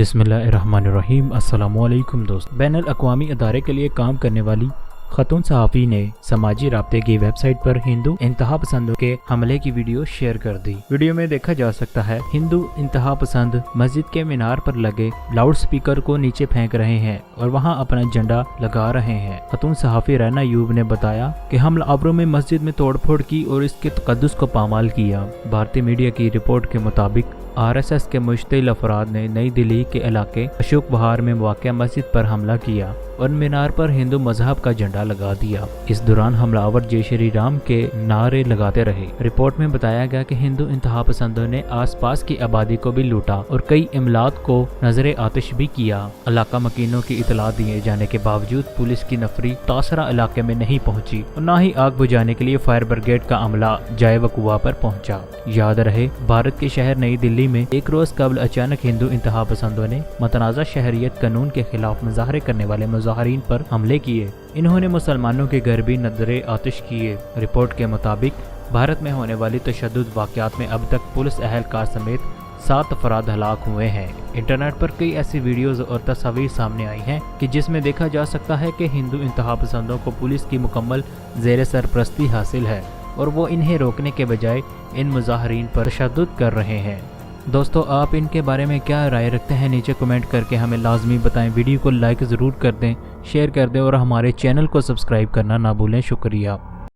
बिस्मिल्लाहिर्रहमानिर्रहीम। अस्सलामुअलैकुम दोस्त। बैनुल अक़वामी अदारे के लिए काम करने वाली खातून सहाफ़ी ने समाजी राब्ते की वेबसाइट पर हिंदू इंतहा पसंदों के हमले की वीडियो शेयर कर दी। वीडियो में देखा जा सकता है हिंदू इंतहा पसंद मस्जिद के मीनार पर लगे लाउड स्पीकर को नीचे फेंक रहे हैं और वहां अपना झंडा लगा रहे हैं। खातून सहाफ़ी रैना यूब ने बताया कि हमलावरों में मस्जिद में तोड़फोड़ की और इसके तक़द्दुस को पामाल किया। भारतीय मीडिया की रिपोर्ट के मुताबिक RSS के मुश्तिल अफराद ने नई दिल्ली के इलाके अशोक बहार में वाक़या मस्जिद पर हमला किया और मीनार पर हिंदू मजहब का झंडा लगा दिया। इस दौरान हमलावर जय श्री राम के नारे लगाते रहे। रिपोर्ट में बताया गया कि हिंदू इंतहा पसंदों ने आसपास की आबादी को भी लूटा और कई इमलात को नजरे आतिश भी किया। इलाका मकीनों की इतला दिए जाने के बावजूद पुलिस की नफरी तासरा इलाके में नहीं पहुंची और न ही आग बुझाने के लिए फायर ब्रिगेड का अमला जाए वकुआ पर पहुंचा। याद रहे, भारत के शहर नई दिल्ली में एक रोज कबल अचानक हिंदू इंतहा पसंदों ने मतनाज़ा शहरियत कानून के खिलाफ मुजाहरे करने वाले मुजाहरीन पर हमले किए। इन्होंने मुसलमानों के घर भी नजरे आतिश किए। रिपोर्ट के मुताबिक भारत में होने वाली तशद्दुद वाक़यात में अब तक पुलिस अहलकार समेत 7 अफराद हलाक हुए हैं। इंटरनेट पर कई ऐसी वीडियोस और तस्वीर सामने आई हैं कि जिसमें देखा जा सकता है कि हिंदू इंतहा पसंदों को पुलिस की मुकम्मल ज़ेर सरपरस्ती हासिल है और वो इन्हें रोकने के बजाय इन मुजाहरीन पर तशद्दुद कर रहे हैं। दोस्तों, आप इनके बारे में क्या राय रखते हैं? नीचे कमेंट करके हमें लाजमी बताएं। वीडियो को लाइक ज़रूर कर दें, शेयर कर दें और हमारे चैनल को सब्सक्राइब करना ना भूलें। शुक्रिया।